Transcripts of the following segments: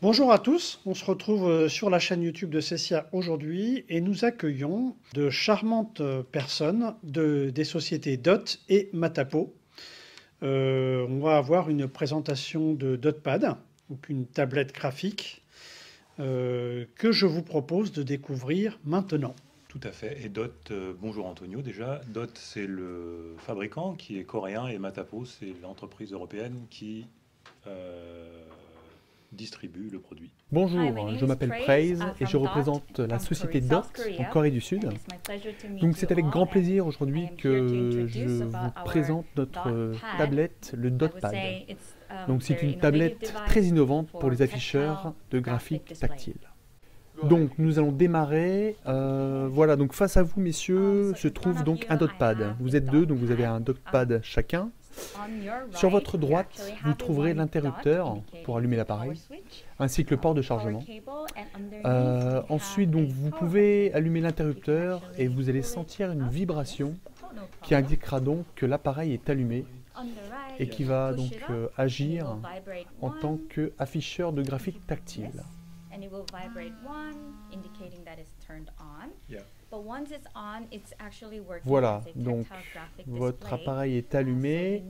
Bonjour à tous, on se retrouve sur la chaîne YouTube de Cessia aujourd'hui et nous accueillons de charmantes personnes des sociétés Dot et Matapo. On va avoir une présentation de Dotpad, donc une tablette graphique que je vous propose de découvrir maintenant. Tout à fait. Et Dot, bonjour Antonio déjà. Dot, c'est le fabricant qui est coréen et Matapo, c'est l'entreprise européenne qui euh, distribue le produit. Bonjour, je m'appelle Praise et je représente la société DOT en Corée du Sud. Donc c'est avec grand plaisir aujourd'hui que je vous présente notre tablette, le DotPad. Donc c'est une tablette très innovante pour les afficheurs de graphiques tactiles. Donc nous allons démarrer. Voilà, donc face à vous messieurs se trouve donc un DotPad. Vous êtes deux, donc vous avez un DotPad chacun. Sur votre droite, vous trouverez l'interrupteur pour allumer l'appareil, ainsi que le port de chargement. Ensuite, donc, vous pouvez allumer l'interrupteur et vous allez sentir une vibration qui indiquera donc que l'appareil est allumé et qui va donc agir en tant qu'afficheur de graphique tactile. Yeah. Voilà, donc votre appareil est allumé.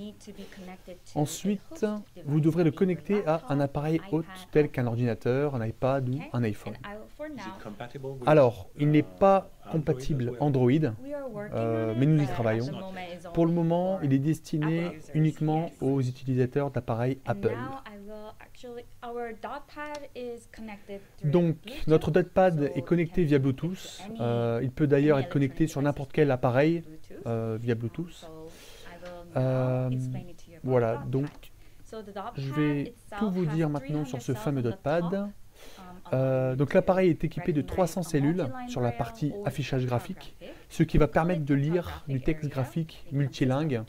Ensuite, vous devrez le connecter à un appareil hôte tel qu'un ordinateur, un iPad ou un iPhone. Is it compatible with, Alors, il n'est pas Android compatible as well? Android, mais nous y travaillons. Pour le moment, il est destiné uniquement aux utilisateurs d'appareils Apple. Donc, notre DotPad est connecté via Bluetooth. Il peut d'ailleurs être connecté sur n'importe quel appareil via Bluetooth. Voilà, donc je vais tout vous dire maintenant sur ce fameux DotPad. Donc l'appareil est équipé de 300 cellules sur la partie affichage graphique, ce qui va permettre de lire du texte graphique multilingue,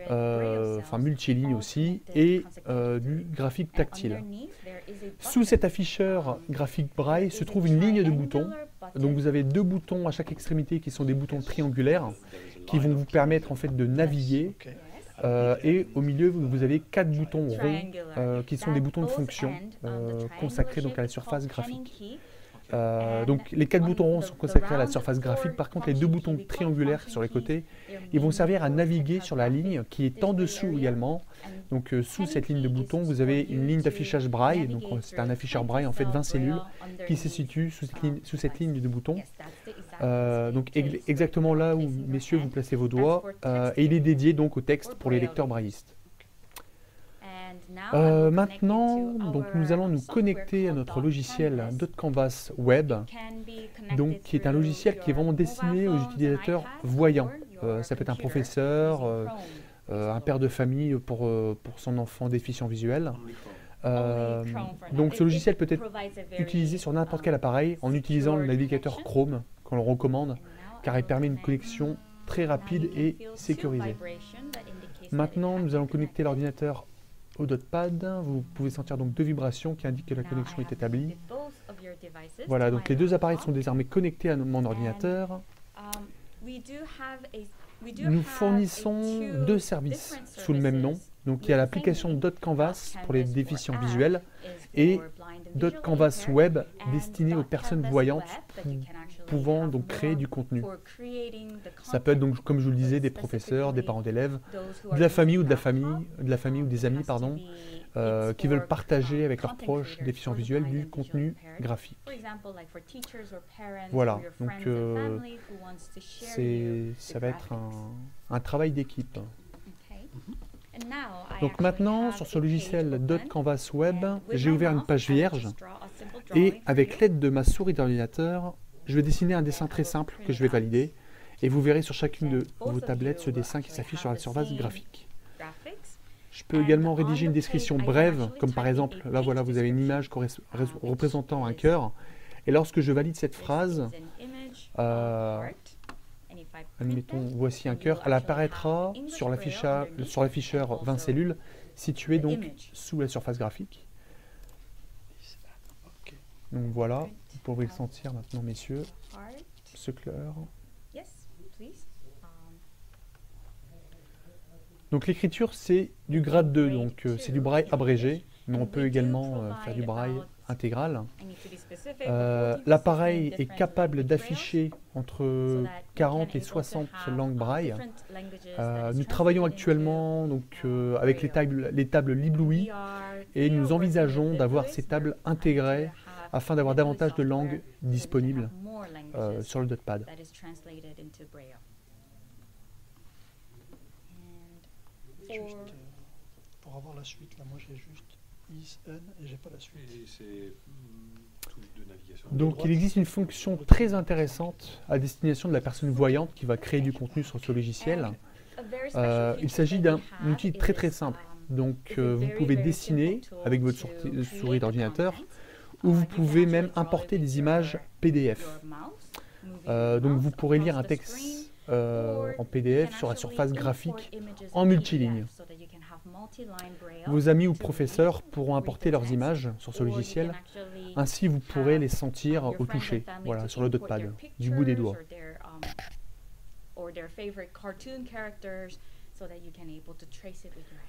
enfin multiligne aussi, et du graphique tactile. Sous cet afficheur graphique braille se trouve une ligne de boutons. Donc vous avez deux boutons à chaque extrémité qui sont des boutons triangulaires qui vont vous permettre en fait de naviguer. Et au milieu, vous avez 4 boutons ronds qui sont des boutons de fonction consacrés donc à la surface graphique. Donc les 4 boutons ronds sont consacrés à la surface graphique. Par contre, les deux boutons triangulaires sur les côtés, ils vont servir à naviguer sur la ligne qui est en dessous également. Donc sous cette ligne de boutons, vous avez une ligne d'affichage braille. Donc c'est un afficheur braille en fait 20 cellules qui se situe sous cette ligne de boutons. Donc exactement là où, messieurs, vous placez vos doigts, et il est dédié donc au texte pour les lecteurs braillistes. Maintenant, donc, nous allons nous connecter à notre logiciel DotCanvas Web, donc, qui est un logiciel qui est vraiment destiné aux utilisateurs voyants. Ça peut être un professeur, un père de famille pour son enfant déficient visuel. Donc ce logiciel peut être utilisé sur n'importe quel appareil en utilisant le navigateur Chrome qu'on le recommande car il permet une connexion très rapide et sécurisée. Maintenant, nous allons connecter l'ordinateur au DotPad. Vous pouvez sentir donc deux vibrations qui indiquent que la connexion est établie. Voilà, donc les deux appareils sont désormais connectés à mon ordinateur. Nous fournissons deux services sous le même nom. Donc il y a l'application DotCanvas pour les déficients visuels et DotCanvas Web destiné aux personnes voyantes pouvant donc créer du contenu. Ça peut être donc, comme je vous le disais, des professeurs, des parents d'élèves, de la famille ou des amis, pardon, qui veulent partager avec leurs proches déficients visuels du contenu graphique. Voilà, donc ça va être un travail d'équipe. Donc maintenant, sur ce logiciel DotCanvas Web, j'ai ouvert une page vierge et avec l'aide de ma souris d'ordinateur, je vais dessiner un dessin très simple que je vais valider et vous verrez sur chacune de vos tablettes ce dessin qui s'affiche sur la surface graphique. Je peux également rédiger une description brève, comme par exemple, là voilà, vous avez une image représentant un cœur et lorsque je valide cette phrase, admettons, voici un cœur, elle apparaîtra sur l'afficheur 20 cellules situé donc sous la surface graphique. Donc voilà, vous pouvez le sentir maintenant, messieurs, ce clair. Donc l'écriture, c'est du grade 2, donc c'est du braille abrégé. mais on peut également faire du braille intégral. L'appareil est capable d'afficher entre 40 et 60 langues braille. Nous travaillons actuellement donc, avec les tables Liblui et nous envisageons d'avoir ces tables intégrées afin d'avoir davantage de langues disponibles sur le DotPad. Juste, pour avoir la suite, là, moi j'ai juste is, n et j'ai pas la suite. Et c'est touche de navigation. Donc il existe une fonction très intéressante à destination de la personne voyante qui va créer du contenu sur ce logiciel. Il s'agit d'un outil très simple. Donc vous pouvez dessiner avec votre souris d'ordinateur ou vous pouvez même importer des images PDF. Donc vous pourrez lire un texte en PDF sur la surface graphique en multiligne. Vos amis ou professeurs pourront importer leurs images sur ce logiciel, ainsi vous pourrez les sentir au toucher, voilà, sur le DotPad, du bout des doigts.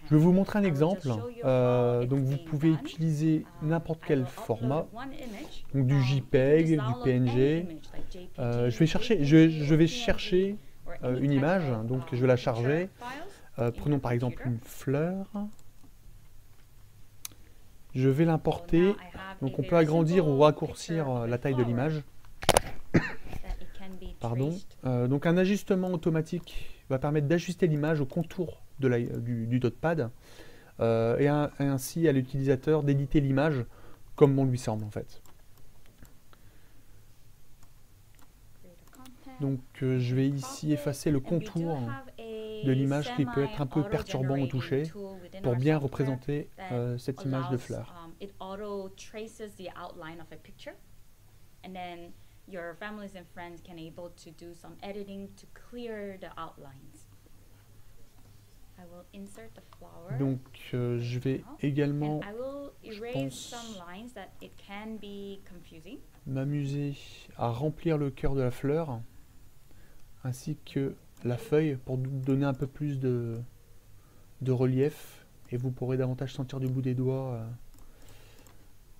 Je vais vous montrer un exemple. Donc vous pouvez utiliser n'importe quel format, donc du JPEG, du PNG. Je vais chercher une image, donc je vais la charger. Prenons par exemple une fleur. Je vais l'importer. Donc on peut agrandir ou raccourcir la taille de l'image. Pardon. Donc un ajustement automatique va permettre d'ajuster l'image au contour du DotPad et ainsi à l'utilisateur d'éditer l'image comme bon lui semble en fait. Donc je vais ici effacer le contour de l'image qui peut être un peu perturbant au toucher pour bien représenter cette image de fleur. Your families and friends can able to do some editing to clear the outlines. I will insert the flower. Donc je vais également, je pense, m'amuser à remplir le cœur de la fleur ainsi que la feuille pour donner un peu plus de relief et vous pourrez davantage sentir du bout des doigts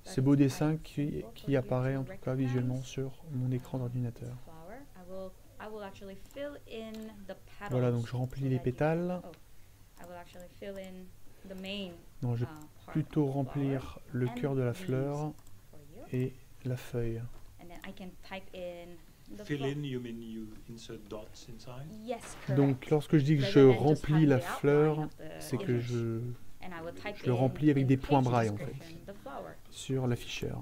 ces beaux dessins qui apparaît en tout cas visuellement sur mon écran d'ordinateur. Voilà, donc je remplis les pétales. Non, je vais plutôt remplir le cœur de la fleur et la feuille. Donc lorsque je dis que je remplis la fleur, c'est que je le remplis avec des points braille en fait, sur l'afficheur.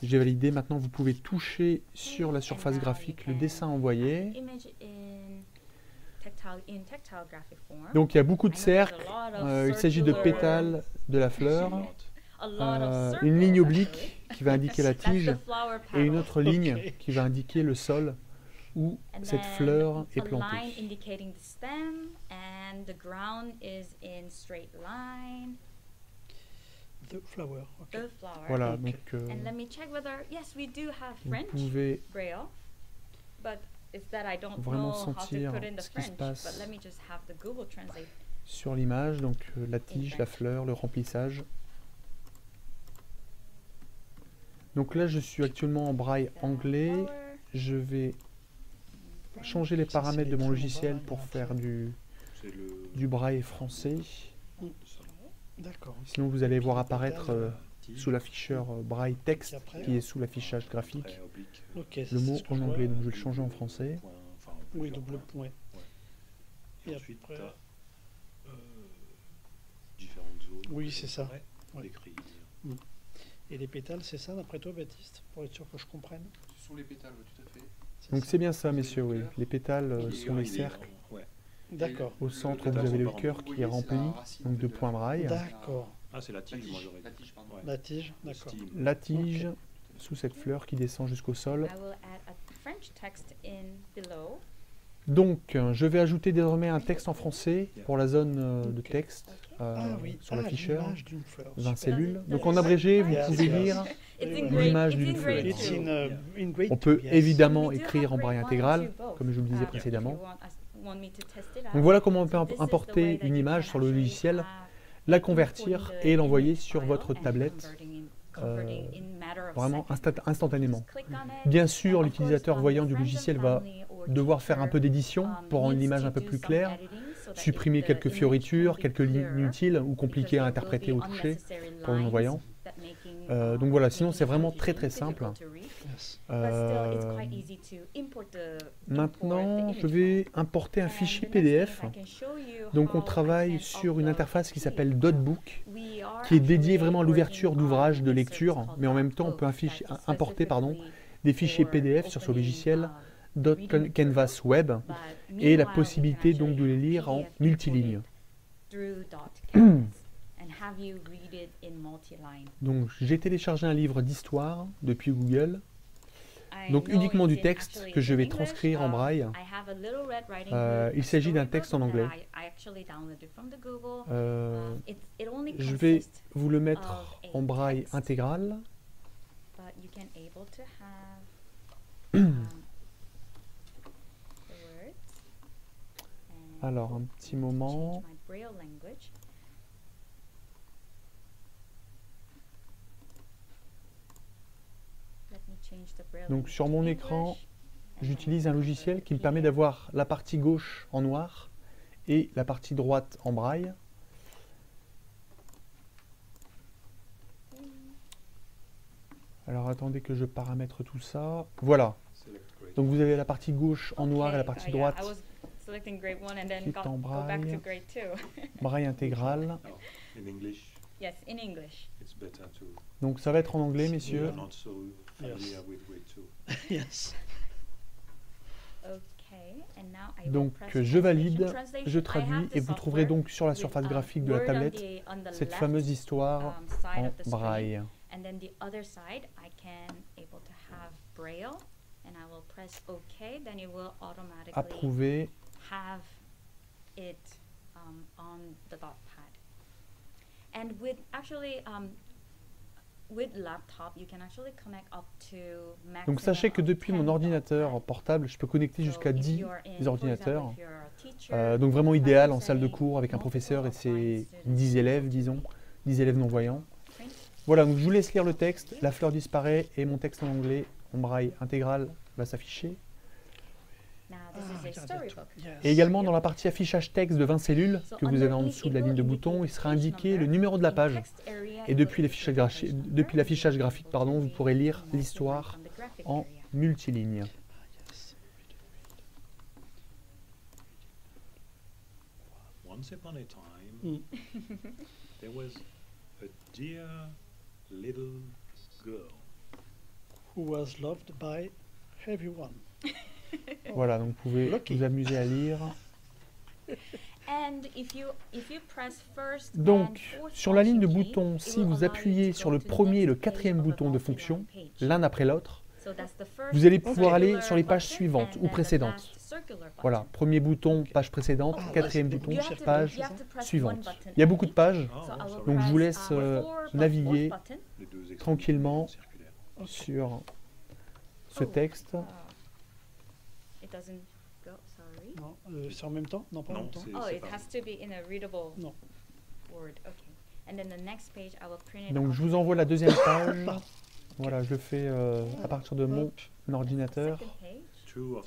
J'ai validé, maintenant vous pouvez toucher sur la surface graphique le dessin envoyé. Donc il y a beaucoup de cercles, il s'agit de pétales de la fleur, une ligne oblique qui va indiquer la tige et une autre ligne qui va indiquer le sol où cette fleur est plantée. Voilà, donc vous pouvez vraiment sentir ce qui se passe sur l'image, donc la tige, la fleur, le remplissage. Donc là, je suis actuellement en braille anglais. Je vais changer les paramètres de mon logiciel pour faire du braille français. Sinon, vous allez voir apparaître sous l'afficheur braille texte qui est sous l'affichage graphique le mot en anglais. Donc je vais le changer en français. Oui, double point. Et ensuite, différentes zones. Oui, c'est ça. Décrites. Et les pétales, c'est ça d'après toi, Baptiste, pour être sûr que je comprenne? Ce sont les pétales, oui, tout à fait. Donc c'est bien ça, messieurs, oui. Les pétales sont les cercles. D'accord. Au centre, vous avez le cœur qui est rempli, donc de points braille. D'accord. Ah, c'est la tige, moi j'aurais dit. La tige, pardon. La tige, d'accord. La tige, sous cette fleur qui descend jusqu'au sol. Donc, je vais ajouter désormais un texte en français pour la zone de texte sur l'afficheur, 20 cellules. Donc en abrégé, vous pouvez lire l'image d'une fleur. On peut évidemment écrire en braille intégral, comme je vous le disais précédemment. Donc voilà comment on peut importer une image sur le logiciel la convertir et l'envoyer sur votre tablette vraiment instantanément. Bien sûr, l'utilisateur voyant du logiciel va devoir faire un peu d'édition pour rendre l'image un peu plus claire, supprimer quelques fioritures, quelques lignes inutiles ou compliquées à interpréter au toucher pour le non-voyant. Donc voilà, sinon c'est vraiment très simple. Maintenant, je vais importer un fichier PDF. Donc on travaille sur une interface qui s'appelle Dotbook, qui est dédiée vraiment à l'ouverture d'ouvrages de lecture, mais en même temps on peut importer des fichiers PDF sur ce logiciel Canvas Web et la possibilité donc de les lire en multiligne. Donc j'ai téléchargé un livre d'histoire depuis Google, donc uniquement du texte que je vais transcrire en braille. Il s'agit d'un texte en anglais. Je vais vous le mettre en braille intégral. Alors un petit moment. Donc sur mon écran, j'utilise un logiciel qui me permet d'avoir la partie gauche en noir et la partie droite en braille. Alors attendez que je paramètre tout ça. Voilà. Donc vous avez la partie gauche en noir et la partie droite qui est en braille. Braille intégral. Donc ça va être en anglais, messieurs. Donc je valide, je traduis et vous trouverez donc sur la surface graphique de la tablette cette fameuse histoire en braille. Approuvé. Donc sachez que depuis mon ordinateur portable, je peux connecter jusqu'à 10 ordinateurs. Donc vraiment idéal en salle de cours avec un professeur et ses 10 élèves, disons, 10 élèves non-voyants. Voilà, donc je vous laisse lire le texte, la fleur disparaît et mon texte en anglais, en braille intégral, va s'afficher. Et également dans la partie affichage texte de 20 cellules que vous avez en dessous de la ligne de bouton, il sera indiqué le numéro de la page. Et depuis l'affichage graphique, vous pourrez lire l'histoire en multiligne. Once upon a time, there was a dear little girl who was loved by everyone. Voilà, donc vous pouvez vous amuser à lire. Donc, sur la ligne de boutons, si vous appuyez sur le premier et le quatrième bouton de fonction, l'un après l'autre, vous allez pouvoir aller sur les pages suivantes ou précédentes. Voilà, premier bouton, page précédente, quatrième bouton, page suivante. Il y a beaucoup de pages, donc je vous laisse naviguer tranquillement sur ce texte. Non, c'est en même temps? Non, pas en même temps. Donc je vous envoie la deuxième page. Voilà, je le fais à partir de mon ordinateur. Donc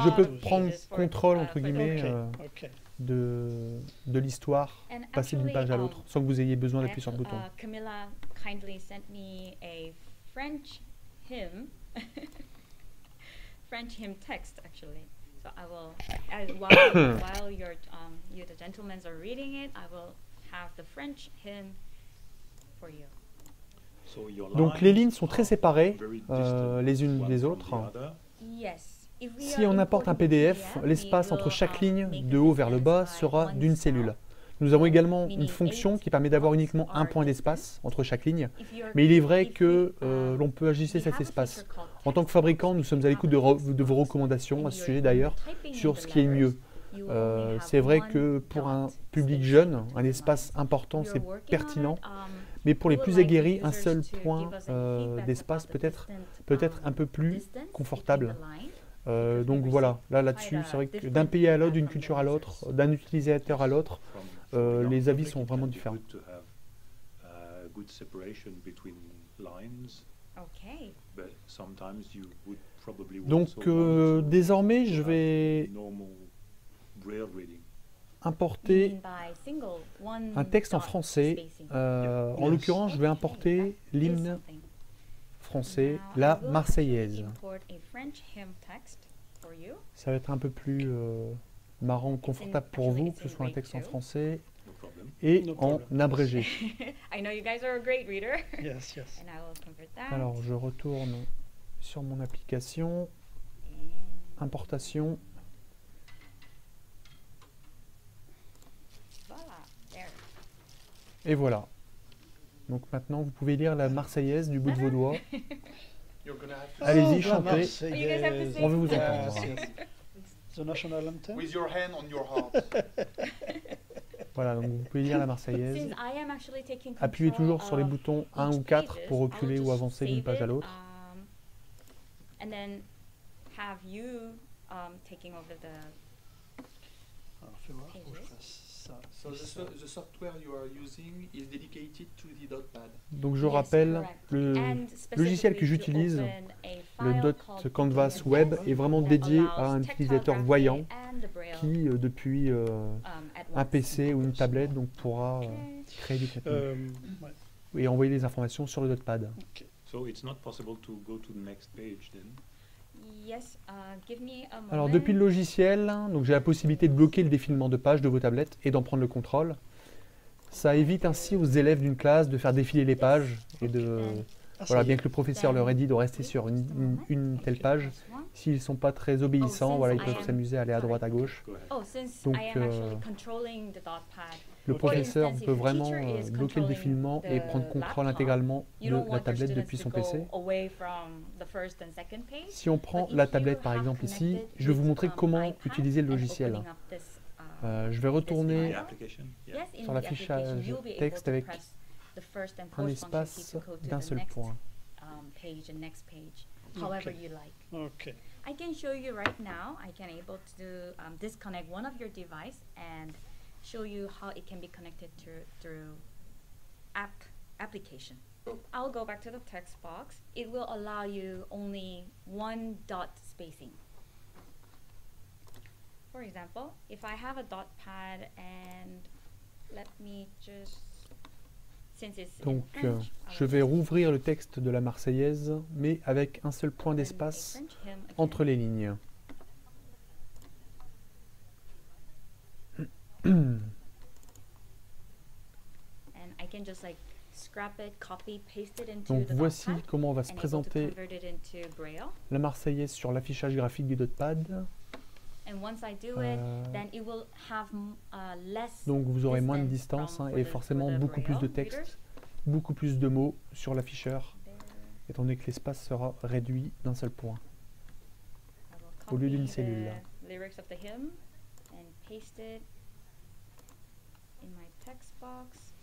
je peux prendre contrôle, entre guillemets, de l'histoire, passer d'une page à l'autre, sans que vous ayez besoin d'appuyer sur le bouton. Camilla kindly sent me a French hymn. French hymn text, actually. So I will, while you the gentlemen are reading it, I will have the French hymn for you. Donc les lignes sont très séparées les unes des autres. Si on importe un PDF, l'espace entre chaque ligne, de haut vers le bas, sera d'une cellule. Nous avons également une fonction qui permet d'avoir uniquement un point d'espace entre chaque ligne, mais il est vrai que l'on peut ajuster cet espace. En tant que fabricant, nous sommes à l'écoute de vos recommandations à ce sujet d'ailleurs, sur ce qui est mieux. C'est vrai que pour un public jeune, un espace important c'est pertinent, mais pour les plus aguerris, un seul point d'espace peut être un peu plus confortable. Donc voilà, là-dessus, c'est vrai que d'un pays à l'autre, d'une culture à l'autre, d'un utilisateur à l'autre, les avis sont vraiment différents. Donc désormais, je vais importer un texte en français. En l'occurrence, je vais importer l'hymne français, la Marseillaise. Ça va être un peu plus marrant ou confortable pour vous que ce soit un texte en français et en abrégé. Alors, je retourne sur mon application, importation. Et voilà. Donc maintenant, vous pouvez lire la Marseillaise du bout de vos doigts. Allez-y, chantez. On veut vous entendre. The national anthem. With your hand on your heart. Voilà, donc vous pouvez lire la Marseillaise. Appuyez toujours sur les boutons 1 ou 4 pour reculer ou avancer d'une page à l'autre. Alors, fais voir, faut que je fasse ça. So the software you are using is dedicated to the DotPad. Donc je rappelle, le logiciel que j'utilise, le Dot Canvas Web, est vraiment dédié à un utilisateur voyant qui, depuis un PC ou une tablette, donc pourra créer des contenus et envoyer des informations sur le DotPad. So it's not possible to go to the next page then? Alors depuis le logiciel, donc j'ai la possibilité de bloquer le défilement de pages de vos tablettes et d'en prendre le contrôle. Ça évite ainsi aux élèves d'une classe de faire défiler les pages et de, voilà, bien que le professeur leur ait dit de rester sur une telle page, s'ils ne sont pas très obéissants, voilà, ils peuvent s'amuser à aller à droite, à gauche. Donc le professeur peut vraiment bloquer le défilement et prendre contrôle intégralement de la tablette depuis son PC. Si on prend la tablette par exemple ici, je vais vous montrer comment utiliser le logiciel. Je vais retourner sur l'affichage texte avec un espace d'un seul point. Okay. I can show you right now. I can able to disconnect one of your device and show you how it can be connected through application. I'll go back to the text box. It will allow you only one dot spacing. For example, if I have a dot pad and let me just, since it's donc in French, je vais rouvrir le texte de la Marseillaise, mais avec un seul point d'espace entre les lignes. Donc voici comment va se présenter la Marseillaise sur l'affichage graphique du DotPad. Donc vous aurez moins de distance et forcément beaucoup plus de texte, beaucoup plus de mots sur l'afficheur, étant donné que l'espace sera réduit d'un seul point, au lieu d'une cellule. In my text box,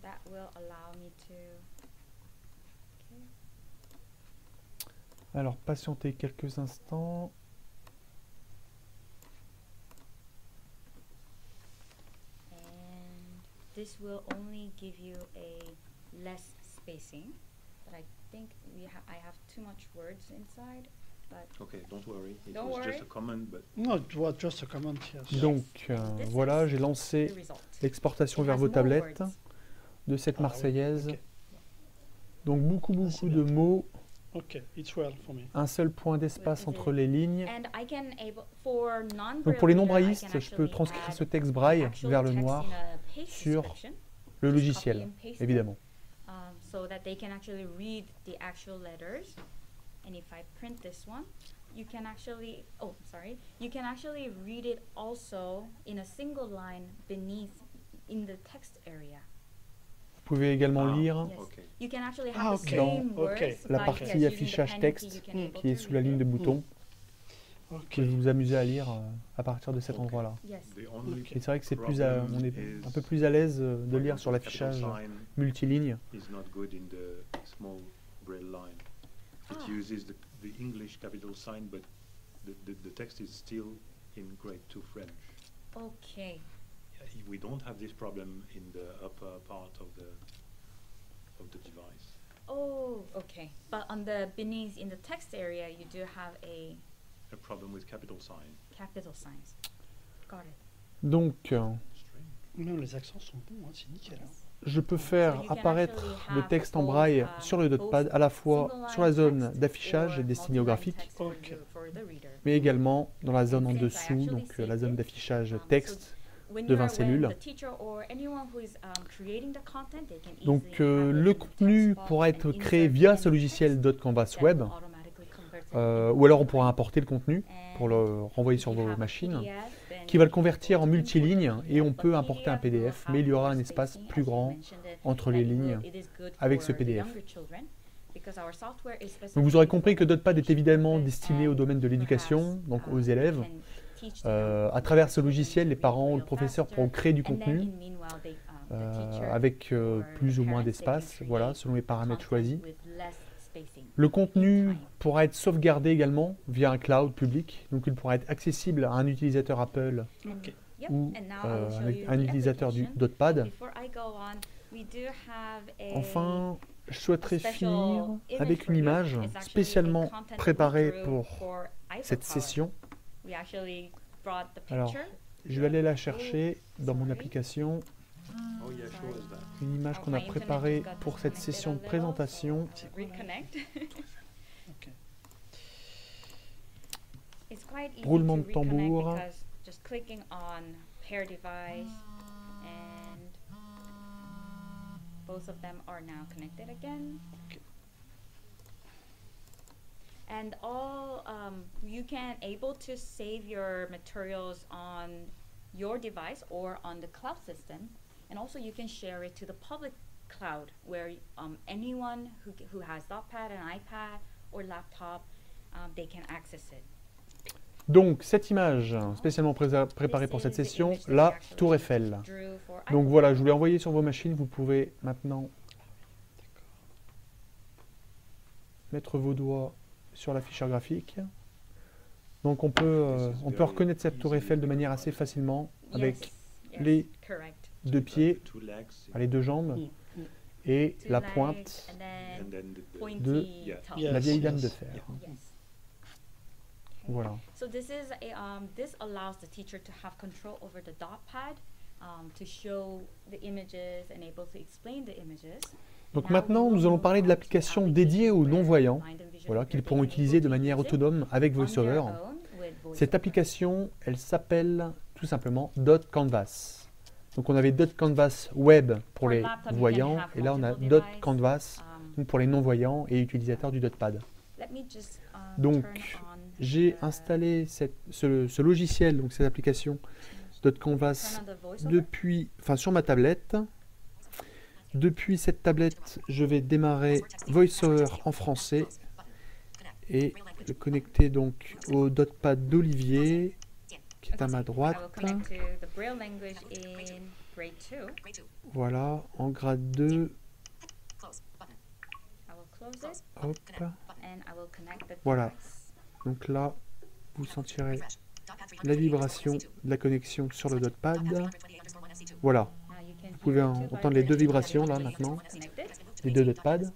that will allow me to. Okay. Alors patientez quelques instants. And this will only give you a less spacing, but I think I have too much words inside. Okay, don't worry. It was just a comment, but No, it was just a comment, yes. Donc voilà, j'ai lancé l'exportation vers vos tablettes de cette Marseillaise. Okay. Donc beaucoup de mots, it's well for me. un seul point d'espace entre les lignes. Donc pour les non-braillistes, je peux transcrire ce texte braille vers le noir sur le logiciel, évidemment. So that they can actually read the actual letters. And if I print this one, you can actually, you can actually read it also in a single line beneath in the text area. Vous pouvez également lire You can actually have the same words la partie affichage texte qui est sous la ligne de boutons. Que vous vous amusez à lire à partir de cet endroit-là. Et c'est vrai que c'est plus on est un peu plus à l'aise de lire sur l'affichage multiligne. It uses the English capital sign, but the text is still in grade 2 French. Okay. We don't have this problem in the upper part of the device. Oh, okay. But on the beneath in the text area, you do have a problem with capital sign. Capital signs. Got it. Donc, non, les accents sont bons, hein, c'est nickel. Hein. Je peux faire apparaître le texte en braille sur le dotpad à la fois sur la zone d'affichage destinée aux graphiques, mais également dans la zone en dessous, donc la zone d'affichage texte de 20 cellules. Donc le contenu pourra être créé via ce logiciel .canvas web, ou alors on pourra importer le contenu pour le renvoyer sur vos machines, qui va le convertir en multiligne, et on peut importer un PDF, mais il y aura un espace plus grand entre les lignes avec ce PDF. Donc vous aurez compris que Dotpad est évidemment destiné au domaine de l'éducation, donc aux élèves. À travers ce logiciel, les parents ou le professeur pourront créer du contenu avec plus ou moins d'espace, voilà, selon les paramètres choisis. Le contenu pourra être sauvegardé également via un cloud public, donc il pourra être accessible à un utilisateur Apple ou un utilisateur du Dotpad. Enfin, je souhaiterais finir avec une image spécialement préparée pour cette session. Alors, je vais aller la chercher dans mon application. Une image qu'on a préparée pour cette session de présentation. Roulement de tambour. Both of them are now connected again. And all you can able to save your materials on your device or on the cloud system, and also you can share it to the public cloud where anyone who has Dotpad, an iPad or laptop, they can access it. Donc cette image spécialement préparée pour cette session, la Tour Eiffel. Donc voilà, je vous l'ai envoyé sur vos machines, vous pouvez maintenant mettre vos doigts sur l'afficheur graphique. Donc on peut reconnaître cette Tour Eiffel de manière assez facilement avec les deux pieds, les deux jambes et la pointe de la vieille dame de fer. Voilà. So this allows the teacher to have control over the Dotpad, to show the images and able to explain the images. Donc maintenant, nous allons parler de l'application dédiée aux non-voyants, voilà, qu'ils pourront utiliser de manière autonome avec VoiceOver. Cette application, elle s'appelle tout simplement .canvas. Donc on avait .canvas web pour les voyants, et là on a .canvas pour les non-voyants et utilisateurs du Dotpad. Donc j'ai installé ce logiciel, donc cette application .canvas sur ma tablette. Depuis cette tablette, je vais démarrer VoiceOver en français et le connecter donc au Dotpad d'Olivier qui est à ma droite. Voilà, en grade 2. Hop. Voilà. Donc là, vous sentirez la vibration de la connexion sur le Dotpad. Voilà. Vous pouvez entendre les deux vibrations là maintenant, les deux Dotpads,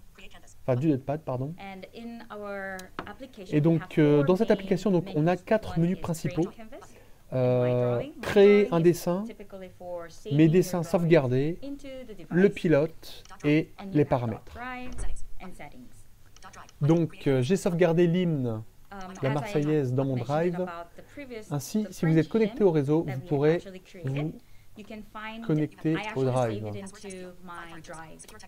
enfin du Dotpad pardon. Et donc dans cette application, donc, on a 4 menus principaux. Créer un dessin, mes dessins sauvegardés, le pilote et les paramètres. Donc j'ai sauvegardé l'hymne, la Marseillaise dans mon drive. Ainsi, si vous êtes connecté au réseau, vous pourrez vous connecter au drive.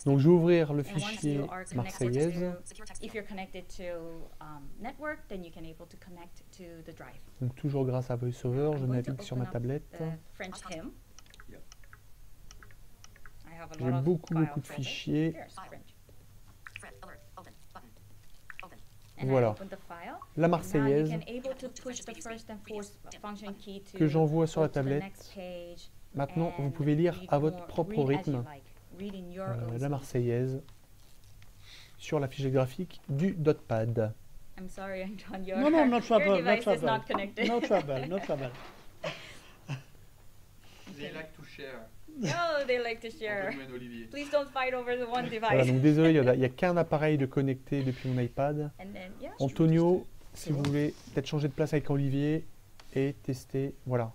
Donc je vais ouvrir le fichier Marseillaise. Donc toujours grâce à VoiceOver, je navigue sur ma tablette. J'ai beaucoup de fichiers. Voilà, la Marseillaise que j'envoie sur la tablette. Maintenant, vous pouvez lire à votre propre rythme la Marseillaise sur la fiche graphique du Dotpad. I'm sorry, Anton, your, No, no, no your trouble, no device is trouble. not connected. No trouble, no trouble. They like to share. No, they like to share. Antonio and Olivier. Please don't fight over the one Voilà, device. donc désolé, il n'y a qu'un appareil de connecté depuis mon iPad. And then, yeah. Antonio, si C'est vous bon. voulez peut-être changer de place avec Olivier et tester, voilà.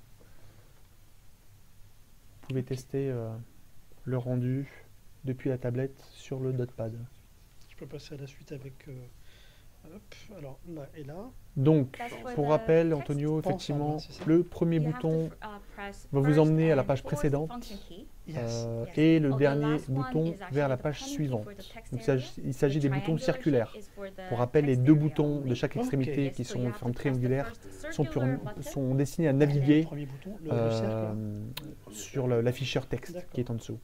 Vous pouvez tester le rendu depuis la tablette sur le Dotpad. Je peux passer à la suite avec... hop, alors là et là. Donc, That's for pour the rappel, text. Antonio, Pas effectivement, ensemble, c'est ça. le premier You have to bouton press va vous first emmener à la and page fourth précédente. function key. Yes. Yes. Et le Oh, the dernier last one bouton is actually vers la the page penning key suivante. for the text Donc area. il s'agit The des boutons triangular circulaires. shape is for the Pour rappel, les text deux area boutons only. de chaque Ok. extrémité Yes, qui so sont you en have to forme press the triangulaire first sont, circular button. sont destinés à Le naviguer premier bouton, le cercle. sur l'afficheur texte D'accord. qui est en dessous.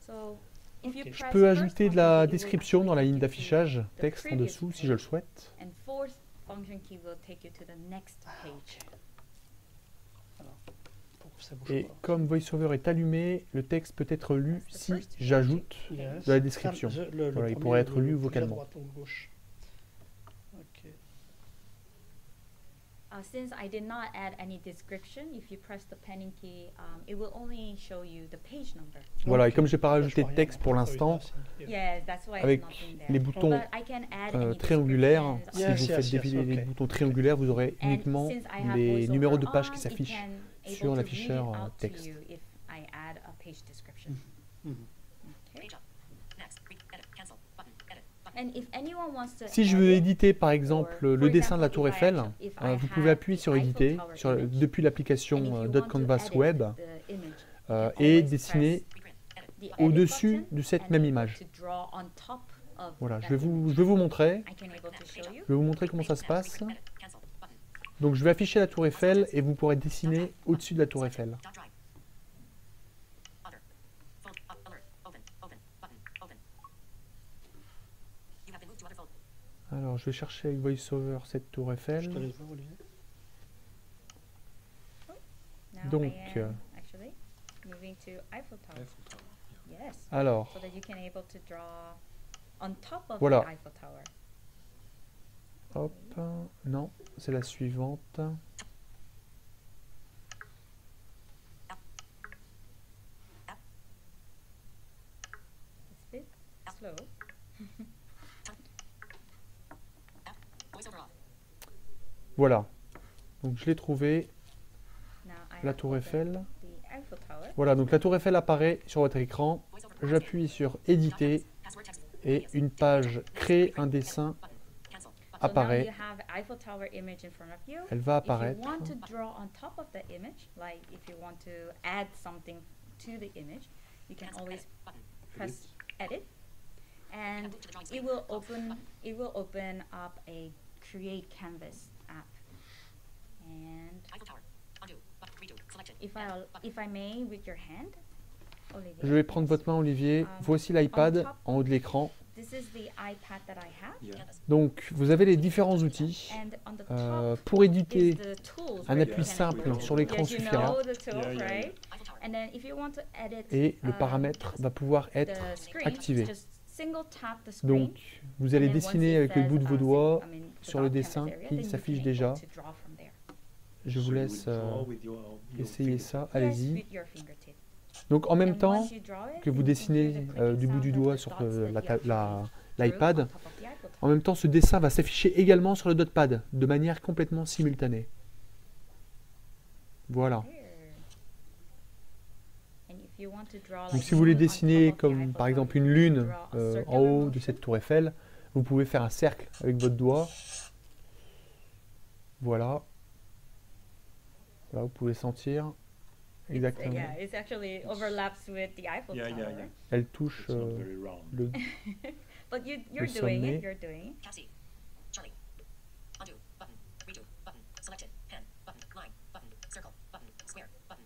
So, if you Ok. Je press peux first ajouter de function la key, it will description dans la ligne take you to d'affichage the texte en previous dessous si je le page. souhaite. And fourth function key will take you to the next page. Ça bouge Et pas. comme VoiceOver est allumé, le texte peut être lu That's the si first j'ajoute Yes. de la description. Le Voilà, il premier, pourrait être lu plus à vocalement. droite ou à gauche. Ok. Since I did not add any description, if you press the penning key, it will only show you the page number. Voilà, et Ok. comme j'ai pas Ça, je rajouté vois de rien, texte donc. pour Ah oui, l'instant, là, Yes, that's why avec it's not in there. les boutons But I can add any triangulaires, descriptions si Yes, vous yes, faites yes, défiler les ok. boutons triangulaires, vous aurez And uniquement since I have les VoiceOver numéros de pages on, qui it s'affichent can able sur to l'afficheur read it out to texte. you if I add a page description. Mhm. Okay. And if anyone wants to Si je veux edit, éditer par exemple or, le for dessin de la example, tour if I Eiffel, actu- if I vous pouvez had appuyer the sur Eiffel éditer Tower image, depuis and l'application if you want Dot to Canvas edit Web the image, you can et always dessiner press the edit au-dessus button de cette and même able image. to draw on top of Voilà, that je vais image. vous montrer. I can able to show you. Je vais vous montrer comment ça se passe. Donc je vais afficher la tour Eiffel et vous pourrez dessiner au-dessus de la tour Eiffel. Alors je vais chercher avec VoiceOver cette tour Je te Eiffel. laisse voir, Olivier. Now Donc, I am actually moving to Eiffel Tower. Eiffel Tower, yeah. Yes. Alors, So that you can able to draw on top of Voilà. the Eiffel Tower. hop, non, c'est la suivante. It's a bit slow. Voilà. Donc je l'ai trouvé, Now I la have tour opened Eiffel. the Eiffel Tower. Voilà, donc la tour Eiffel apparaît sur votre écran. J'appuie sur éditer et une page créer un dessin So now apparaît. you have Eiffel Tower image in front of you. Elle va If you apparaître. want to draw on top of the image, like if you want to add something to the image, you can always press edit, and it will open up a create canvas app. And if I may, with your hand, Olivier, Je vais prendre votre main, Olivier. Voici l'iPad en haut de l'écran. This is the iPad that I have, Yeah. Donc vous avez les différents outils. and on the top Pour is éditer, the tools. un where you appui can simple edit. sur l'écran Yes, you suffira. know the tools, Yeah, yeah, right? And then if you want to edit Et le paramètre va pouvoir être the screen, activé. just single tap the screen. Donc vous allez and then dessiner once it avec le says, bout de vos I doigts mean, the sur le dot dessin canvas area, qui then you s'affiche can déjà. able to draw from there. Je vous So you laisse draw with your essayer finger. ça. Yes, Allez-y. with your fingertip. Donc en même And temps once you draw it, que vous you can dessinez hear the clicking du bout sound du of doigt the sur dots that you actually l'iPad, drew on top of the Eiffel Tower. en même temps ce dessin va s'afficher également sur le Dotpad de manière complètement simultanée. Voilà. And if you want to draw Donc like si vous voulez moon on top dessiner of the comme Eiffel par Tower, exemple you une can lune draw a circular en haut de motion. cette tour Eiffel, vous pouvez faire un cercle avec votre doigt. Voilà. Là, vous pouvez sentir exactement. Yeah, it actually overlaps with the Eiffel Yeah, Tower. yeah, yeah. Elle touche It's not very round. le... But you're Le doing sommet. it, you're doing it. Tab C. Charlie. Undo. Button. Redo. Button. Selected. Pen. Button. Line. Button. Circle. Button. Square. Button.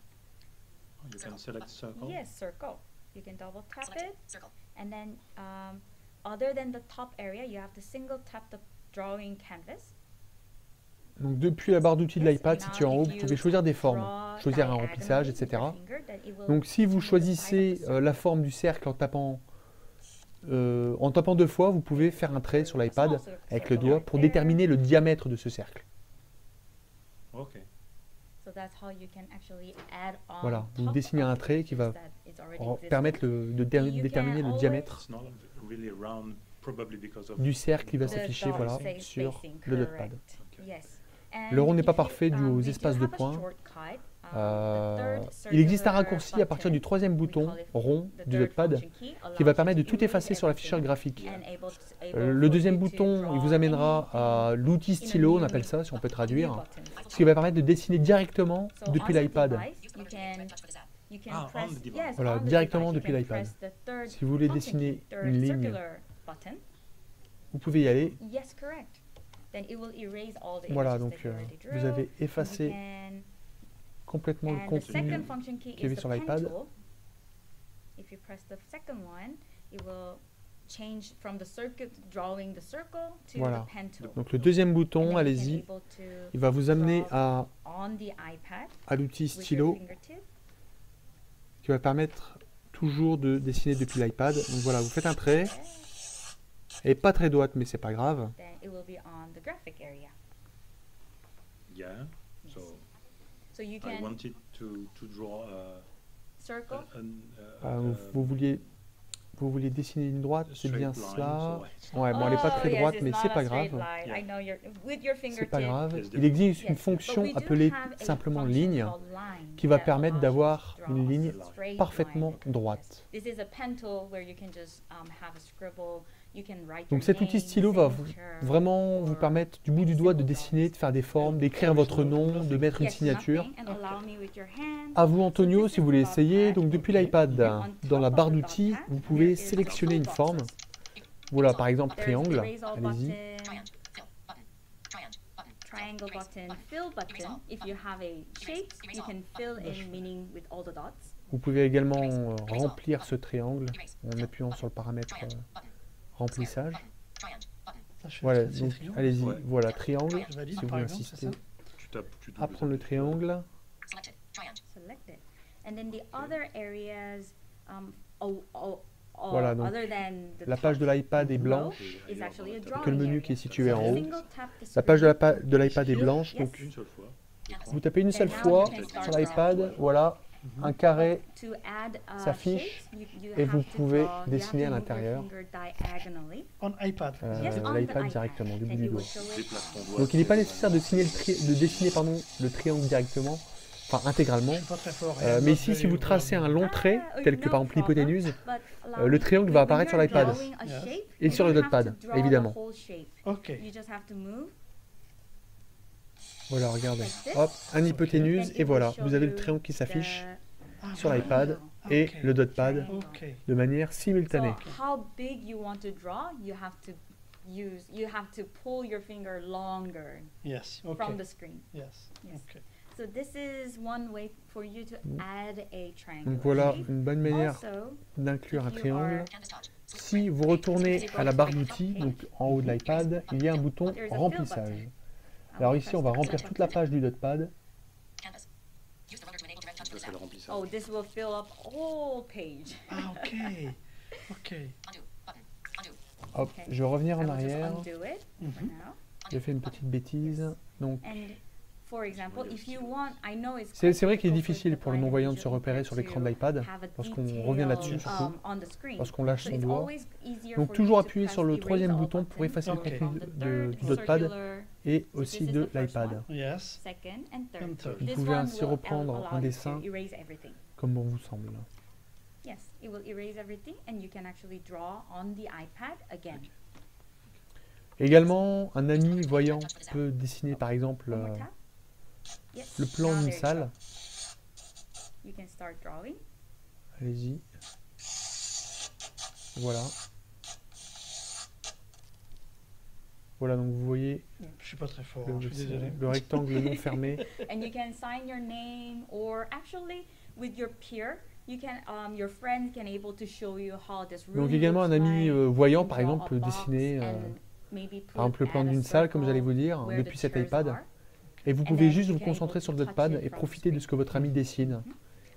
You can select circle. Yes, circle. You can double tap Selected. it, Circle. and then other than the top area, you have to single tap the drawing canvas. Donc depuis la barre d'outils de l'iPad située en haut, vous pouvez choisir des formes, choisir un remplissage, etc. Donc si vous choisissez la forme du cercle en tapant en tapant 2 fois, vous pouvez faire un trait sur l'iPad avec le doigt pour déterminer le diamètre de ce cercle. Ok. Voilà, vous dessinez un trait qui va permettre de déterminer le diamètre It's not really round, probably because of du cercle qui va s'afficher voilà, dot sur spacing, le dotpad. correct. Yes. Le rond n'est pas if you- parfait dû aux we do espaces de have a points. shortcut. Il existe un raccourci à partir du 3e bouton rond du dotpad qui va permettre de tout effacer sur l'affichage graphique. Le 2e bouton, il vous amènera à l'outil stylo, on appelle ça, si on peut traduire, ce qui va permettre de dessiner directement depuis l'iPad. Ah, on the device. Voilà, directement depuis l'iPad. Si vous voulez dessiner une ligne, vous pouvez y aller. Voilà, donc vous avez effacé complètement le contenu qu'il y avait sur l'iPad. If you press the second one, it will change from the circle, drawing the circle to Voilà. the pen tool. Donc le 2e And bouton, then you can allez-y, able to il va vous amener draw on the iPad à l'outil with your stylo fingertip. qui va permettre toujours de dessiner depuis l'iPad. Donc voilà, vous faites un trait. Elle n'est pas très droite, mais c'est pas grave. Then it will be on the graphic area. Yeah. So So you I can wanted to draw circle. Vous vouliez dessiner une droite, c'est bien straight line, cela. so Ouais, bon, elle n'est pas Oh, très yes, droite, it's mais not c'est a pas straight grave. line. Yeah. I know with your C'est fingertip. pas grave. Yes, Il existe une Yes, fonction but we do appelée have a simplement function ligne called line qui va that permettre allows d'avoir you to draw une a ligne straight parfaitement line. droite. This is a pen tool where you can just have a scribble. You can write Donc your cet outil name, stylo va signature, vraiment vous or permettre du bout du doigt de dessiner, de faire des formes, d'écrire votre nom, de mettre une yes, signature. nothing, and allow me with your hand. À vous Antonio, si vous voulez essayer. Donc depuis l'iPad, On dans la top barre of the d'outils, dotpad, vous pouvez there is sélectionner une toolboxes. forme. Voilà, par exemple There's triangle. erase all Allez-y. button, Triangle, fill, button, triangle button, fill button. If you have a shape, you can fill in meaning with all the dots. Vous pouvez également remplir ce triangle en appuyant sur le paramètre remplissage. Ça, je fais Voilà, c'est donc triangle. allez-y, Ouais. voilà, triangle, Je valide, si vous par exemple, insistez. c'est ça tu tapes, tu À prendre le triangle. selected, triangle, Select it. And then the other areas, Voilà, donc, other than the La page de l'iPad est row blanche, is actually a que drawing le menu area. qui est situé en So haut. single tap the La page screen. de l'iPad est blanche, Yes. donc Une seule fois. canvas, vous tapez une seule And now fois you can start sur l'iPad, voilà, un carré To add s'affiche, shapes, you et have vous to pouvez draw- you dessiner have à to move your l'intérieur. finger diagonally. En iPad. Yes, on the l'iPad iPad. directement, du bout Then du it will doigt. show it. Déplace ton doigt. Donc il n'est pas c'est- nécessaire de dessiner le triangle directement, enfin intégralement. Je suis pas très fort. Mais ici, si vous tracez un long trait, tel que par exemple l'hypoténuse, le triangle va apparaître sur l'iPad. Et sur le dotpad, évidemment. Ok. You just have to move. Voilà, regardez. Hop, un hypoténuse, et voilà, vous avez le triangle qui s'affiche sur l'iPad et Ok. le dotpad Ok. de manière simultanée. So how big you want to draw, you have to pull your finger longer Yes. Ok. from the screen. Yes. Yes. Ok. So this is one way for you to add a triangle. Donc voilà une bonne manière Also, d'inclure un if you triangle. are- canvas touch, Si vous retournez à la barre d'outils, donc en haut de l'iPad, il y a un bouton remplissage. Alors ici, on va remplir toute la page du dotpad. canvas. Use the ruler to enable direct touch Ça, to the c'est le stack. remplissage. Oh, this will fill up whole page. Ah, ok. Ok. Undo, button, undo, Hop, Okay. je vais revenir I en will just arrière. undo it for Mhm. now. J'ai fait une petite bêtise. Donc And for example, if you want, I know it's c'est quite vrai qu'il est difficult difficile for the pour le blind non-voyant de se individual repérer sur l'écran de to l'iPad, have a lorsqu'on detail, revient là-dessus surtout, on the screen. lorsqu'on lâche So son it's doigt. always easier Donc for toujours you to appuyer press sur le erase troisième all bouton pour button effacer le Ok. contenu on the du third dotpad circular, et So aussi this is de the first l'iPad. one. Yes. second and third. And third. Vous This pouvez one ainsi will reprendre allow un you to dessin erase everything. comme bon vous semble. Yes, it will erase everything and you can actually draw on the iPad again. Également, un ami voyant peut dessiner par exemple One more tap. Yes, le plan now d'une there you salle. go. You can start drawing. Allez-y. Voilà. Voilà, donc vous voyez Je suis pas très fort. le, Je suis désolé. le rectangle non fermé. And you can sign your name, or actually with your peer, you can your friend can able to show you how this room Donc également un looks ami like. voyant You par can draw exemple peut a box dessiner and maybe put par exemple le plan add a d'une salle comme circle j'allais vous dire where depuis the cet chairs iPad are. et vous And pouvez then juste you vous can concentrer able sur le to touch dotpad it et from profiter de ce que votre ami dessine.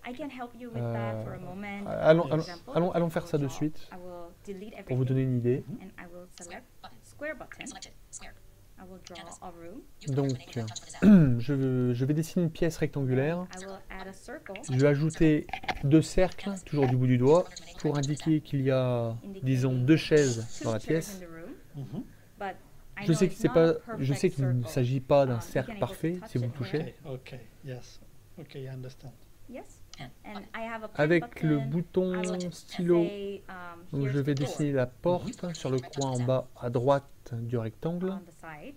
I can help you with that for a moment. Allons For example, allons faire ça de draw. suite. I will delete pour vous donner une idée. and I will select square button. Selected. Square. I will draw a room. Donc, je vais dessiner une pièce rectangulaire. I will add a circle. Je vais ajouter 2 cercles, toujours du bout du doigt, pour indiquer qu'il y a, disons, 2 chaises dans la pièce. But I Je know sais it's que c'est not pas, a perfect je sais qu'il ne circle. s'agit pas d'un You cercle can able parfait to touch si vous it le touchez. Okay, okay, yes. Okay, I understand. Yes. And I have a print Avec le button. I bouton will stylo, say, donc here's je vais the door dessiner la porte sur le coin en bas à droite du rectangle. on the side.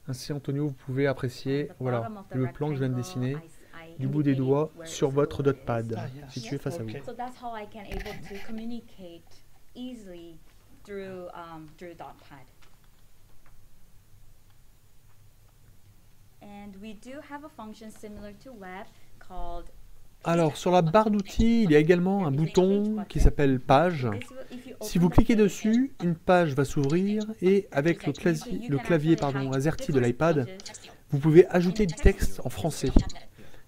Ainsi, Antonio, vous pouvez apprécier, On the voilà, bottom of the le plan que je viens de rectangle, dessiner I du bout des indicate doigts where sur the votre door is. notepad, Ah, yes. situé face à vous. Okay. So that's how I can able to communicate easily through DotPad. And we do have a function similar to web called Alors, sur la barre d'outils, il y a également un bouton qui s'appelle Page. Si vous cliquez dessus, une page va s'ouvrir et avec le clavier AZERTY de l'iPad, vous pouvez ajouter du texte en français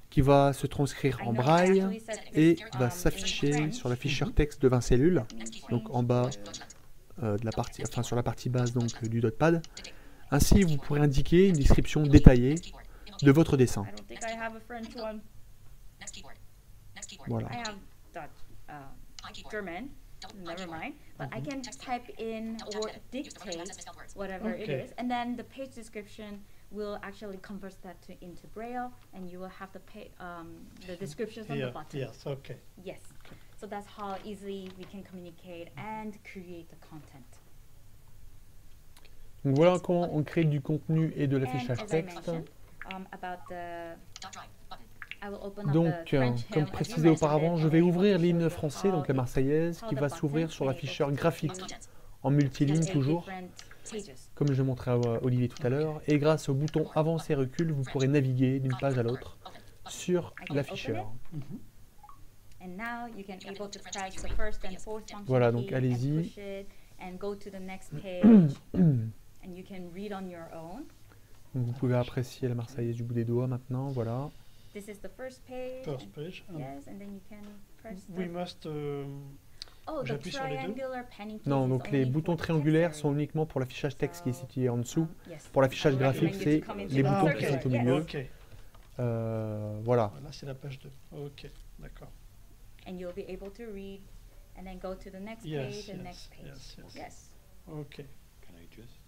qui va se transcrire en braille et va s'afficher sur l'afficheur texte de 20 cellules, donc en bas de la partie, enfin sur la partie basse donc du DotPad. Ainsi, vous pourrez indiquer une description détaillée de votre dessin. I don't think I have a French one. Next keyboard. Next keyboard. Voilà. I have Dutch, I keyboard. German. Never mind. But I can type in or dictate whatever it Okay. is, and then the page description will actually convert that into Braille, and you will have the descriptions on Here, the bottom. yes, okay. Yes. So that's how easily we can communicate and create the content. Donc voilà comment on crée du contenu et de And l'affichage as I texte. mentioned, about the Dot drive. Button. I will open up Donc, the French comme hymn, as you précisé mentioned auparavant, it, je and vais I will ouvrir show l'hymne you français, how donc la the- Marseillaise, how qui the va s'ouvrir button sur can l'afficheur able to graphique Content. en multiligne has 8 toujours, different pages. comme je montrais à Olivier tout à l'heure. Et grâce au bouton avance et recul, vous pourrez naviguer d'une page à l'autre sur l'afficheur. And now you can able to press the first and fourth function Voilà, donc key allez-y. and push it and go to the next page and you can read on your own. Donc vous pouvez apprécier la Marseillaise du bout des doigts maintenant, voilà. This is the first page. First page. And Yes, and then you can press we the must. oh, the j'appuie sur les deux. triangular panning keys Non, is donc les only boutons for the triangulaires text sont area. uniquement pour l'affichage texte qui est situé en dessous. Yes. Pour l'affichage I graphique, recommend you c'est to come into les the boutons qui circular. sont au Yes. milieu. Ok. Voilà. Voilà, c'est la page 2. Ok, d'accord. And you'll be able to read and then go to the next Yes, page and yes, next page. yes, yes. Yes. Ok, Can I just...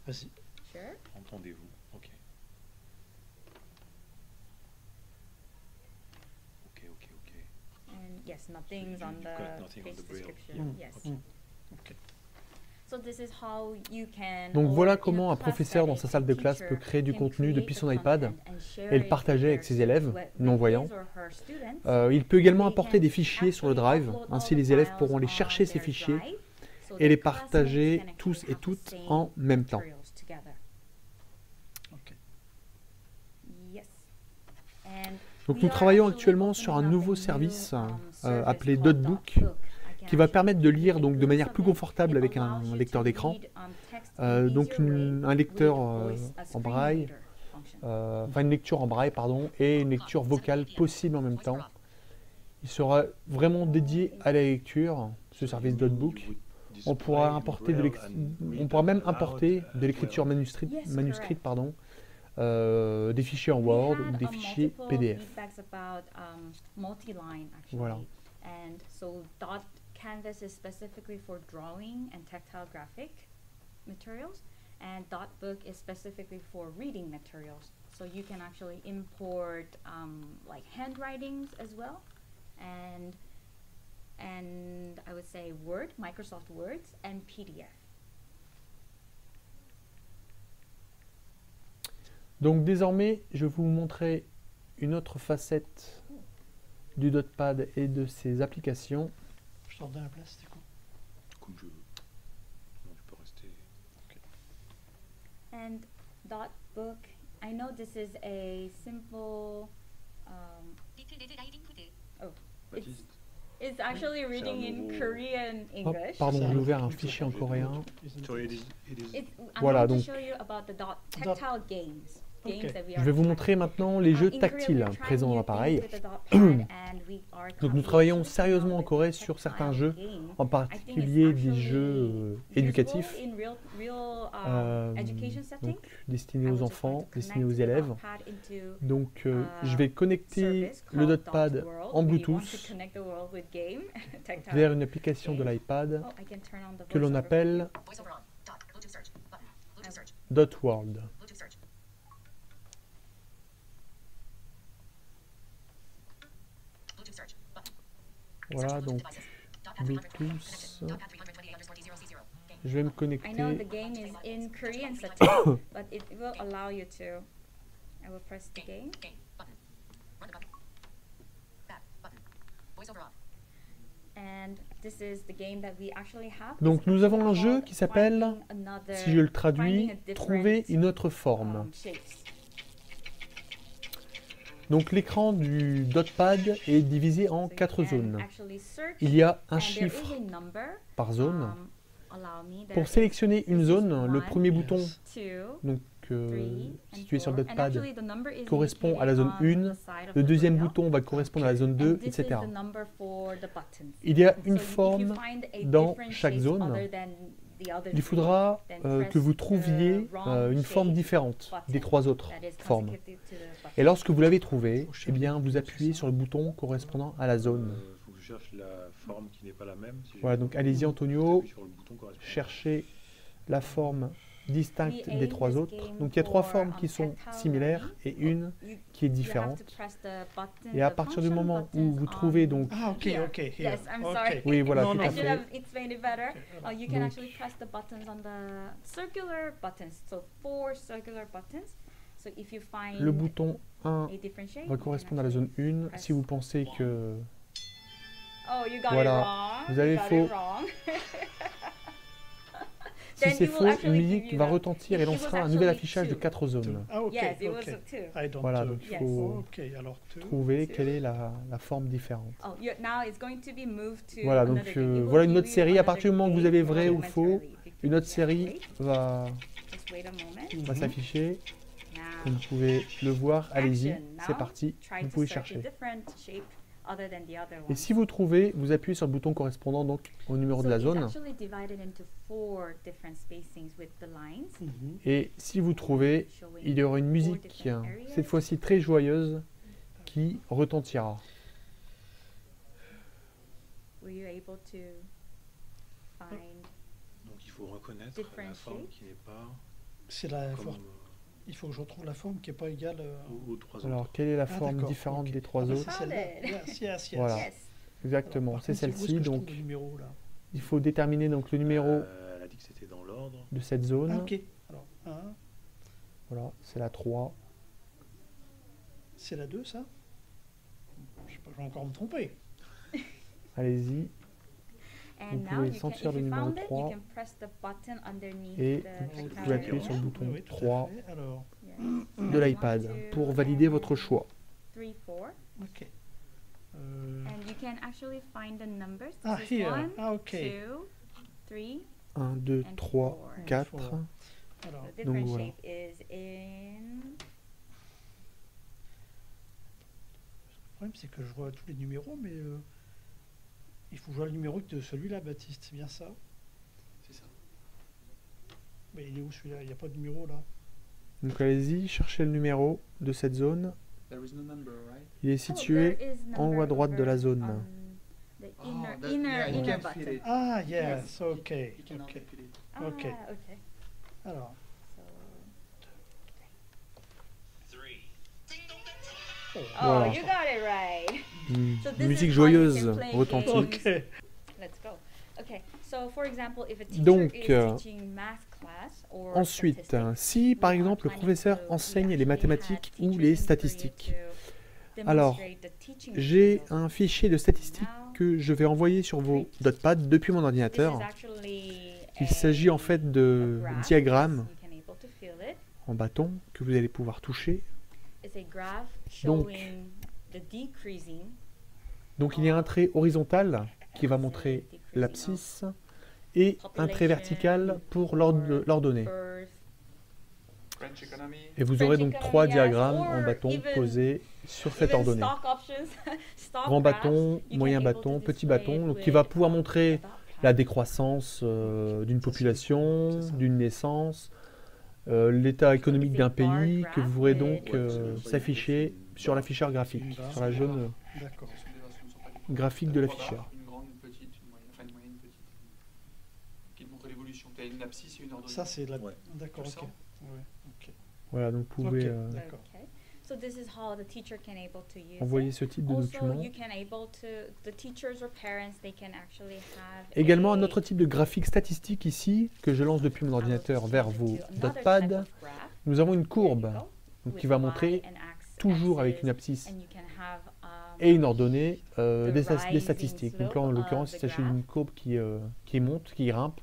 vas-y. Sure. Entendez-vous. Ok. Ok. And yes, nothing's on you've the got nothing on page the Braille. description. Yeah. Yes. Mm. Ok. So this is how you can, Donc or voilà in a comment un class professeur dans setting, sa salle de a classe teacher peut créer du can contenu create depuis the son iPad content and share et le it partager with avec ses their élèves with non-voyants. his or her students. Il peut également They apporter can des fichiers sur le actually Drive, upload ainsi all les the élèves files pourront aller on chercher ces their fichiers drive, so et their les classmates partager can actually tous et have the toutes same en même temps. materials together. Ok. Yes. And Donc we nous are travaillons actually actuellement sur un opening up nouveau a new, service service appelé called Dotbook, Dotbook. I can qui va actually permettre de lire make donc de notes manière of plus it. confortable It avec allows un you lecteur to d'écran. read, text in an Donc easier way un lecteur with a en braille, screen reader function. enfin une lecture en braille pardon, et une lecture vocale possible en même temps. Il sera vraiment dédié à la lecture, ce service Dotbook. On pourra importer on pourra même importer de l'écriture manuscrite, des fichiers en Word ou des fichiers PDF. Voilà. And so Dot Canvas is specifically for drawing and tactile graphic materials, and Dotbook is specifically for reading materials. So you can actually import like handwritings as well, and I would say Word, Microsoft Words, and PDF. Donc désormais, je vais vous montrer une autre facette du Dotpad et de ses applications. Je t'en donne la place, c'est quoi? Comme je veux. Non, je peux rester. And Dotbook, I know this is a simple, Baptiste. it's actually reading in nouveau- Korean Hop, English. pardon, Ça, j'ai ouvert un c'est fichier en ça. coréen. So it is I'm Voilà, going donc- to show you about the tactile games. Je vais vous montrer maintenant les jeux tactiles présents dans l'appareil. Donc nous travaillons sérieusement en Corée sur certains jeux, en particulier des jeux éducatifs, donc destinés aux enfants, destinés aux élèves. Donc je vais connecter le DotPad en Bluetooth vers une application de l'iPad que l'on appelle DotWorld. Voilà, donc Bluetooth. Je vais me connecter. Donc nous avons un jeu qui s'appelle, si je le traduis, trouver une autre forme. Donc l'écran du DotPad est divisé en 4 zones. Il y a un chiffre par zone. Pour sélectionner une zone, le premier bouton, donc, situé sur le DotPad, correspond à la zone 1. Le deuxième bouton va correspondre à la zone 2, etc. Il y a une forme dans chaque zone. Il faudra que vous trouviez une forme différente des 3 autres formes. Et lorsque vous l'avez trouvée, eh bien, vous appuyez sur le bouton correspondant à la zone. Il faut que je cherche la forme qui n'est pas la même. Si voilà, donc allez-y Antonio, cherchez la forme distincte des 3 autres. Donc il y a 3 formes qui sont similaires et une qui est différente. Et à partir du moment où vous trouvez donc... Ah, ok. Yes, I'm sorry. Oui, voilà, tout à fait. It's made it better. You can actually press the buttons on the circular buttons. So 4 circular buttons. So if you find le bouton 1 a different shape, va correspondre à la zone 1. Si vous pensez que... Oh, you got voilà, it wrong. vous avez faux. Si c'est faux, une musique va retentir et lancera un nouvel affichage de 4 zones. Ah, ok. Voilà, donc il faut trouver quelle est la forme différente. Voilà, donc voilà une autre série. À partir du moment où vous avez vrai ou faux, une autre série va s'afficher. Comme vous pouvez le voir, allez-y, c'est parti, vous pouvez chercher. Et si vous trouvez, vous appuyez sur le bouton correspondant donc au numéro de la zone. Et si vous trouvez, il y aura une musique, cette fois-ci très joyeuse, qui retentira. Donc il faut reconnaître la forme qui n'est pas... C'est la forme. Il faut que je retrouve la forme qui n'est pas égale aux 3 autres. Alors, quelle est la forme différente des 3 autres? Voilà, exactement, c'est celle-ci. Donc, il faut déterminer donc, le numéro elle a dit que c'était dans l'ordre de cette zone. Ah, ok. Alors, 1. Voilà, c'est la 3. C'est la 2, ça? Je sais pas, je vais encore me tromper. Allez-y. Vous pouvez sentir le numéro 3 et vous pouvez appuyer sur le bouton 3 de l'iPad pour valider votre choix. Ok. Ah, here. Ah, ok. 1, 2, 3, 4. Donc voilà. Le problème, c'est que je vois tous les numéros, mais il faut jouer le numéro de celui-là, Baptiste, c'est bien ça? C'est ça. Mais il est où celui-là? Il n'y a pas de numéro là. Donc allez-y, cherchez le numéro de cette zone. Il est situé en haut à droite de la zone. Ah, yes, ok. Ok. Alors. Voilà. Musique joyeuse retentit. Donc, ensuite, si par exemple le professeur enseigne les mathématiques ou les statistiques, alors j'ai un fichier de statistiques que je vais envoyer sur vos DotPad depuis mon ordinateur. Il s'agit en fait de diagrammes en bâton que vous allez pouvoir toucher. Donc il y a un trait horizontal qui va montrer l'abscisse et un trait vertical pour l'ordonnée. Et vous aurez donc 3 diagrammes en bâton posés sur cette ordonnée. Grand bâton, moyen bâton, petit bâton, donc qui va pouvoir montrer la décroissance d'une population, d'une naissance, l'état économique d'un pays, que vous pourrez donc s'afficher sur l'afficheur graphique, sur la jaune graphique de l'afficheur. Une grande, une petite, une moyenne, enfin une moyenne, une petite. Qui montre l'évolution. Tu as une abscisse et une ordonnée. Ça, c'est la... Ouais. D'accord, Comme ok. ça. Ouais, ok. Voilà, donc vous pouvez D'accord. So this is how the teacher can able to use envoyer it. ce type de Also, document. you can able to the teachers or parents they can actually have Également un a- autre type de graphique statistique ici, que je lance depuis mon ordinateur vers vos dotpads. Nous avons une courbe donc, qui va montrer toujours avec une abscisse et une ordonnée des statistiques. Donc là, en l'occurrence, il s'agit d'une courbe qui monte, qui grimpe.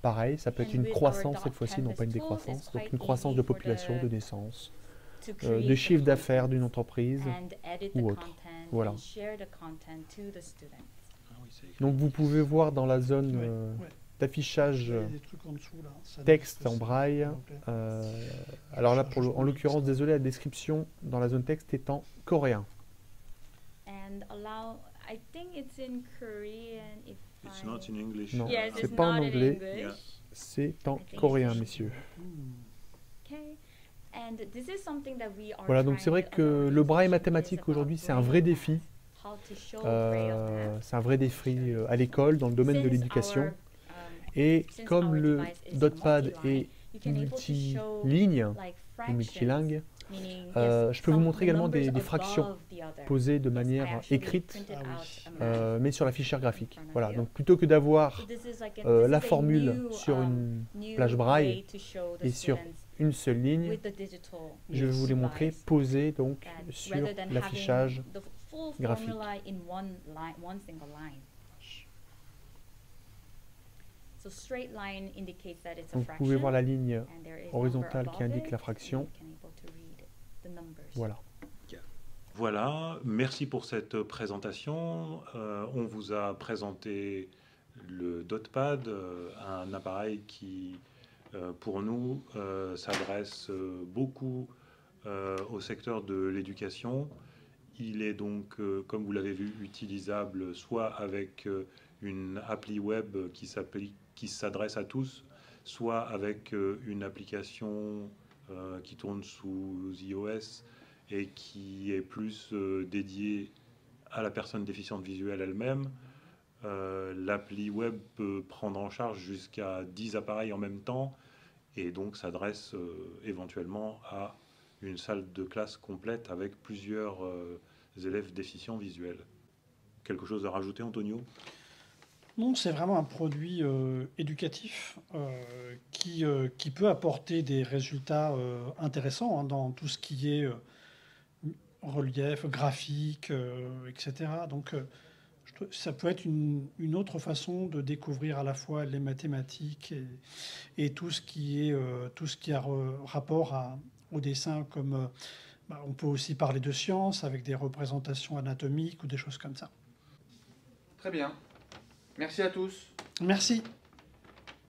Pareil, ça peut être une croissance cette fois-ci, non pas une décroissance. Donc une croissance de population, de naissance, de chiffre d'affaires d'une entreprise ou autre. Voilà. Donc vous pouvez voir dans la zone Ouais. d'affichage Il y a des trucs en dessous, là. Ça texte dit que en c'est- braille. Ok. Alors là, en l'occurrence, désolé, la description dans la zone texte est en coréen. And allow, I think it's in Korean if It's I... not in English. Non. Yes, c'est it's pas en not in anglais. English. Yeah. C'est en I think coréen, it's- messieurs. Okay. And this is something that we are Voilà, donc c'est vrai trying- que another le braille institution is mathématique about aujourd'hui, c'est un braille vrai math. défi. How to show braille math. C'est un vrai défi à l'école, dans le domaine de Since l'éducation. our, Et since comme our le device is dotpad multi-line, est you can able to show, multiligne like, et fractions, multilingue, meaning, je peux vous some montrer également des numbers fractions above the other. posées de Yes, I manière actually écrite, printed Ah oui. out a math. mais sur l'afficheur graphique. in front of Voilà, you. donc plutôt que d'avoir So this is like a- la this is a formule new, sur une new plage braille way to show the et sur students une seule ligne, with the digital je vais vous les montrer device posées donc that sur rather than l'affichage having the full graphique. formula in one single line. So straight line indicates that it's a Donc vous fraction. pouvez voir la ligne and there is horizontale number qui above indique it, la and fraction. you can able to read the numbers. Voilà. Voilà, merci pour cette présentation. On vous a présenté le dotpad, un appareil qui, pour nous, s'adresse beaucoup au secteur de l'éducation. Il est donc, comme vous l'avez vu, utilisable soit avec une appli web qui s'adresse à tous, soit avec une application qui tourne sous iOS et qui est plus dédiée à la personne déficiente visuelle elle-même. L'appli web peut prendre en charge jusqu'à 10 appareils en même temps et donc s'adresse éventuellement à une salle de classe complète avec plusieurs élèves déficients visuels. Quelque chose à rajouter, Antonio ? Non, c'est vraiment un produit éducatif qui peut apporter des résultats intéressants hein, dans tout ce qui est relief, graphique, etc. Donc, ça peut être une autre façon de découvrir à la fois les mathématiques et tout ce qui a rapport au dessin, comme on peut aussi parler de sciences avec des représentations anatomiques ou des choses comme ça. Très bien. Merci à tous. Merci.